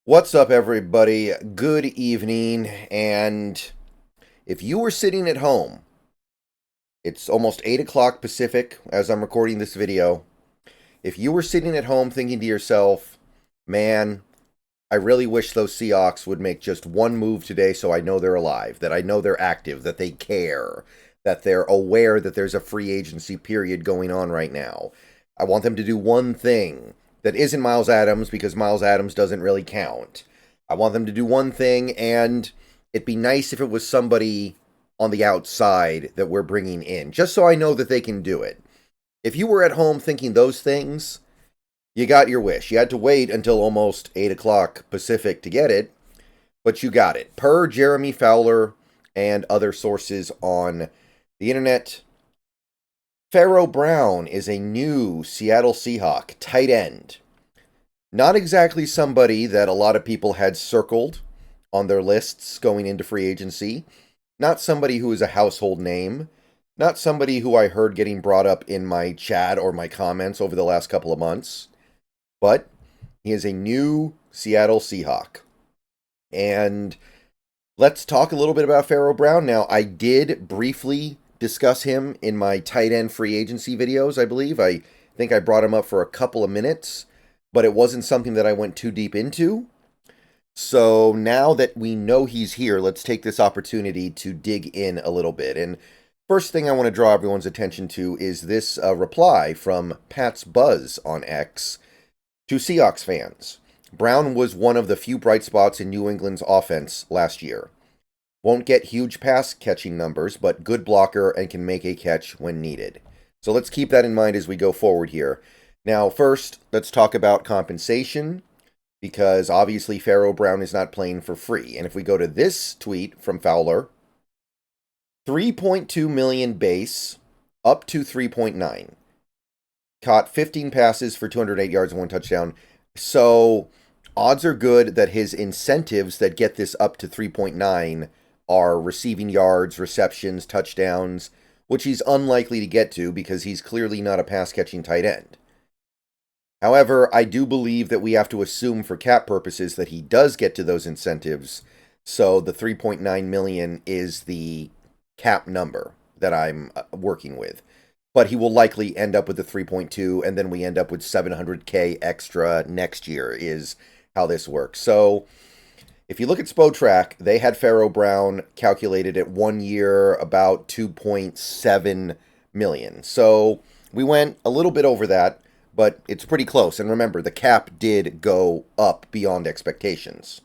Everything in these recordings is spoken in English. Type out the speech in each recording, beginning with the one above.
What's up, everybody? Good evening. And if you were sitting at home, it's almost 8 o'clock Pacific as I'm recording this video. If you were sitting at home thinking to yourself, man, I really wish those Seahawks would make just one move today so I know they're alive, that I know they're active, that they care, that they're aware that there's a free agency period going on right now. I want them to do one thing that isn't Miles Adams because Miles Adams doesn't really count. I want them to do one thing, and it'd be nice if it was somebody on the outside that we're bringing in, just so I know that they can do it. If you were at home thinking those things, you got your wish. You had to wait until almost 8 o'clock Pacific to get it, but you got it. Per Jeremy Fowler and other sources on the internet, Pharaoh Brown is a new Seattle Seahawk tight end. Not exactly somebody that a lot of people had circled on their lists going into free agency. Not somebody who is a household name. Not somebody who I heard getting brought up in my chat or my comments over the last couple of months. But he is a new Seattle Seahawk. And let's talk a little bit about Pharaoh Brown. Now, I did briefly discuss him in my tight end free agency videos, I believe. I think I brought him up for a couple of minutes, but it wasn't something that I went too deep into. So now that we know he's here, let's take this opportunity to dig in a little bit. And first thing I want to draw everyone's attention to is this reply from Pat's Buzz on X to Seahawks fans. Brown was one of the few bright spots in New England's offense last year. Won't get huge pass catching numbers, but good blocker and can make a catch when needed. So let's keep that in mind as we go forward here. Now, first, let's talk about compensation, because obviously Pharaoh Brown is not playing for free. And if we go to this tweet from Fowler, 3.2 million base, up to 3.9. Caught 15 passes for 208 yards and 1 touchdown. So odds are good that his incentives that get this up to 3.9 are receiving yards, receptions, touchdowns, which he's unlikely to get to because he's clearly not a pass-catching tight end. However, I do believe that we have to assume for cap purposes that he does get to those incentives, so the 3.9 million is the cap number that I'm working with. But he will likely end up with the 3.2, and then we end up with 700K extra next year is how this works. So if you look at Spotrac, they had Pharaoh Brown calculated at 1 year about 2.7 million. So we went a little bit over that, but it's pretty close. And remember, the cap did go up beyond expectations.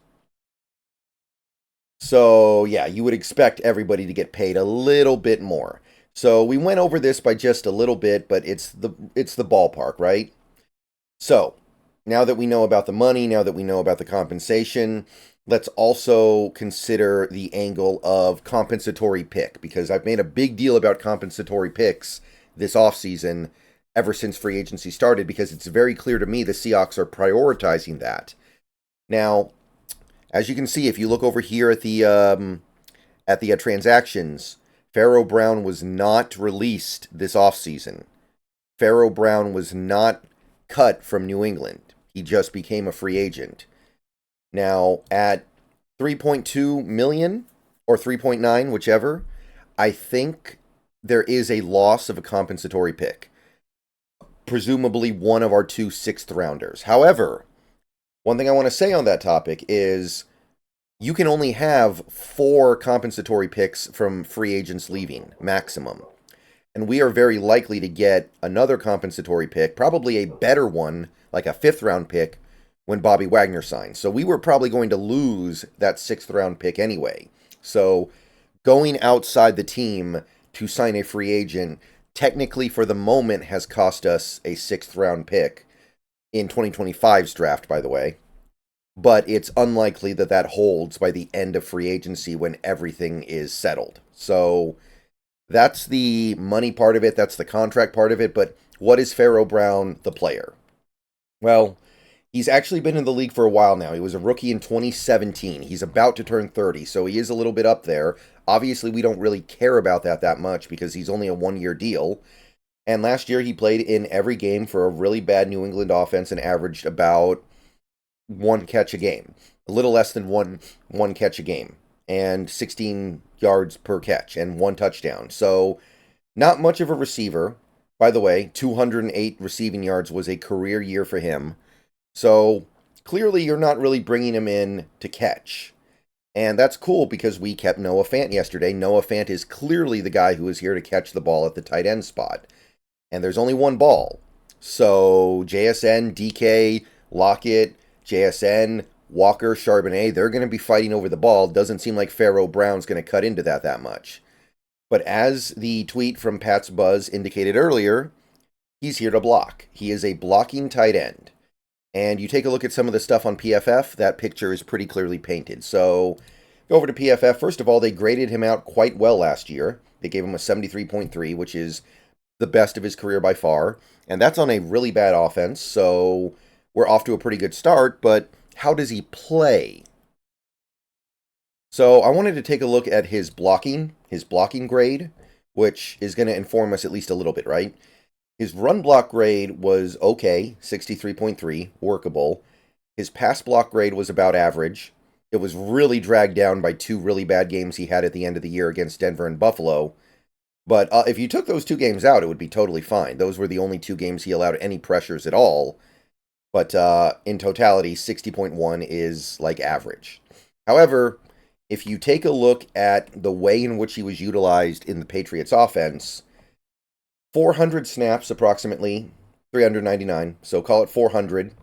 So yeah, you would expect everybody to get paid a little bit more. So we went over this by just a little bit, but it's the ballpark, right? So now that we know about the money, now that we know about the compensation, let's also consider the angle of compensatory pick, because I've made a big deal about compensatory picks this offseason ever since free agency started, because it's very clear to me the Seahawks are prioritizing that. Now, as you can see, if you look over here at the transactions, Pharaoh Brown was not released this offseason. Pharaoh Brown was not cut from New England. He just became a free agent. Now, at 3.2 million or 3.9, whichever, I think there is a loss of a compensatory pick. Presumably one of our 2 sixth-rounders. However, one thing I want to say on that topic is you can only have 4 compensatory picks from free agents leaving, maximum. And we are very likely to get another compensatory pick, probably a better one, like a 5th-round pick, when Bobby Wagner signs. So we were probably going to lose that 6th-round pick anyway. So going outside the team to sign a free agent technically for the moment has cost us a 6th-round pick in 2025's draft, by the way. But it's unlikely that that holds by the end of free agency when everything is settled. So that's the money part of it. That's the contract part of it. But what is Pharaoh Brown, the player? Well, he's actually been in the league for a while now. He was a rookie in 2017. He's about to turn 30, so he is a little bit up there. Obviously, we don't really care about that much because he's only a 1-year deal. And last year, he played in every game for a really bad New England offense and averaged about one catch a game, a little less than one catch a game, and 16 yards per catch and one touchdown. So not much of a receiver. By the way, 208 receiving yards was a career year for him. So clearly you're not really bringing him in to catch. And that's cool because we kept Noah Fant yesterday. Noah Fant is clearly the guy who is here to catch the ball at the tight end spot. And there's only one ball. So JSN, DK, Lockett, JSN, Walker, Charbonnet, they're going to be fighting over the ball. Doesn't seem like Pharaoh Brown's going to cut into that much. But as the tweet from Pat's Buzz indicated earlier, he's here to block. He is a blocking tight end. And you take a look at some of the stuff on PFF, that picture is pretty clearly painted. So go over to PFF. First of all, they graded him out quite well last year. They gave him a 73.3, which is the best of his career by far. And that's on a really bad offense, so we're off to a pretty good start. But how does he play? So I wanted to take a look at his blocking grade, which is going to inform us at least a little bit, right? His run block grade was okay, 63.3, workable. His pass block grade was about average. It was really dragged down by two really bad games he had at the end of the year against Denver and Buffalo. But if you took those two games out, it would be totally fine. Those were the only two games he allowed any pressures at all. But in totality, 60.1 is like average. However, if you take a look at the way in which he was utilized in the Patriots offense, 400 snaps approximately, 399, so call it 400.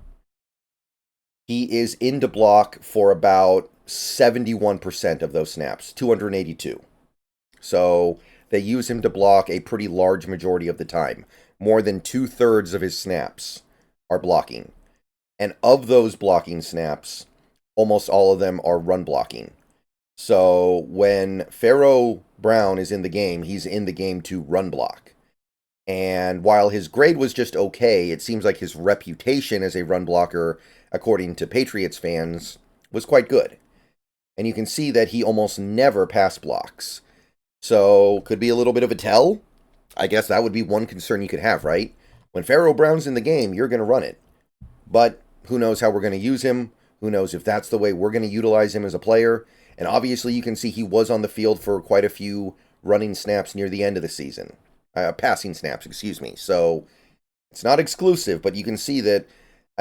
He is into block for about 71% of those snaps, 282. So they use him to block a pretty large majority of the time. More than 2/3 of his snaps are blocking. And of those blocking snaps, almost all of them are run blocking. So when Pharaoh Brown is in the game, he's in the game to run block. And while his grade was just okay, it seems like his reputation as a run blocker, according to Patriots fans, was quite good. And you can see that he almost never pass blocks. So, could be a little bit of a tell. I guess that would be one concern you could have, right? When Pharaoh Brown's in the game, you're going to run it. But who knows how we're going to use him? Who knows if that's the way we're going to utilize him as a player? And obviously you can see he was on the field for quite a few running snaps near the end of the season. Passing snaps, excuse me. So it's not exclusive, but you can see that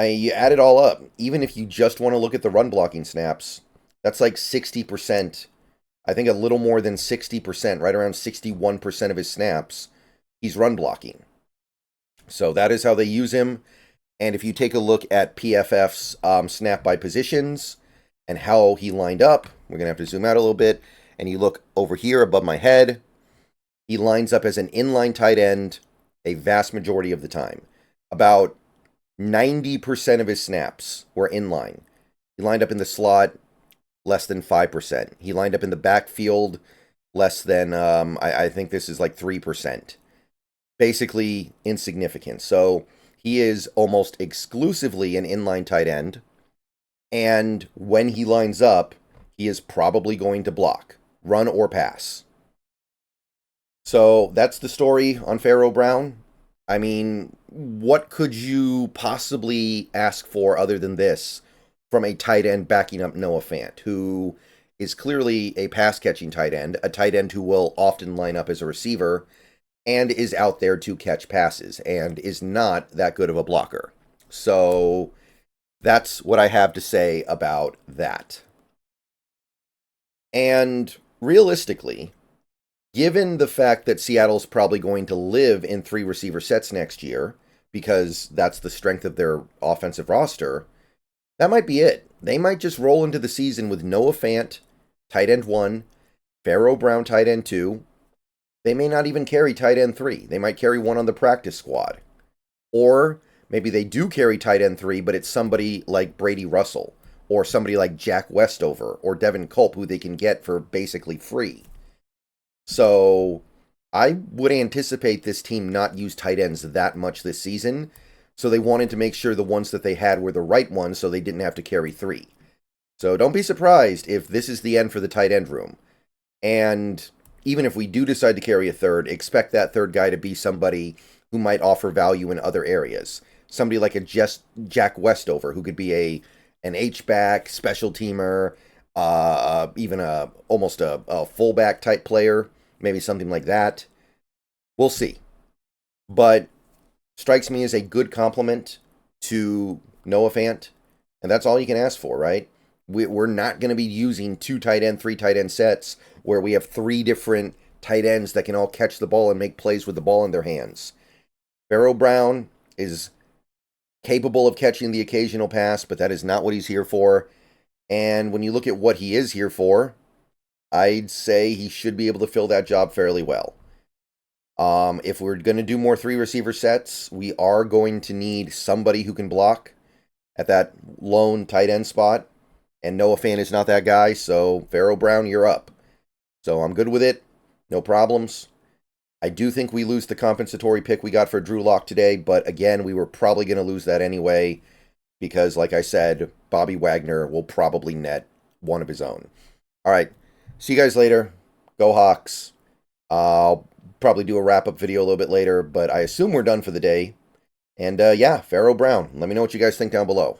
you add it all up. Even if you just want to look at the run blocking snaps, that's like 60%. I think a little more than 60%, right around 61% of his snaps, he's run blocking. So that is how they use him. And if you take a look at PFF's snap by positions and how he lined up, we're going to have to zoom out a little bit, and you look over here above my head, he lines up as an inline tight end a vast majority of the time. About 90% of his snaps were inline. He lined up in the slot less than 5%. He lined up in the backfield less than, I think this is like 3%. Basically insignificant. So he is almost exclusively an inline tight end. And when he lines up, he is probably going to block, run or pass. So that's the story on Pharaoh Brown. I mean, what could you possibly ask for other than this from a tight end backing up Noah Fant, who is clearly a pass-catching tight end, a tight end who will often line up as a receiver, and is out there to catch passes, and is not that good of a blocker. So that's what I have to say about that. And realistically, given the fact that Seattle's probably going to live in 3 receiver sets next year, because that's the strength of their offensive roster, that might be it. They might just roll into the season with Noah Fant, tight end 1, Pharaoh Brown, tight end 2. They may not even carry tight end 3. They might carry one on the practice squad. Or maybe they do carry tight end 3, but it's somebody like Brady Russell, or somebody like Jack Westover, or Devin Culp, who they can get for basically free. So I would anticipate this team not use tight ends that much this season, so they wanted to make sure the ones that they had were the right ones so they didn't have to carry 3. So don't be surprised if this is the end for the tight end room. And even if we do decide to carry a third, expect that third guy to be somebody who might offer value in other areas. Somebody like a Jack Westover, who could be an H-back, special teamer, even almost a fullback type player, maybe something like that. We'll see. But strikes me as a good compliment to Noah Fant, and that's all you can ask for, right? We're not going to be using 2 tight end, 3 tight end sets where we have 3 different tight ends that can all catch the ball and make plays with the ball in their hands. Pharaoh Brown is capable of catching the occasional pass, but that is not what he's here for. And when you look at what he is here for, I'd say he should be able to fill that job fairly well. If we're going to do more 3 receiver sets, we are going to need somebody who can block at that lone tight end spot. And Noah Fant is not that guy, so Pharaoh Brown, you're up. So I'm good with it. No problems. I do think we lose the compensatory pick we got for Drew Lock today, but again, we were probably going to lose that anyway because, like I said, Bobby Wagner will probably net one of his own. All right. See you guys later. Go Hawks. I'll probably do a wrap-up video a little bit later, but I assume we're done for the day. And yeah, Pharaoh Brown. Let me know what you guys think down below.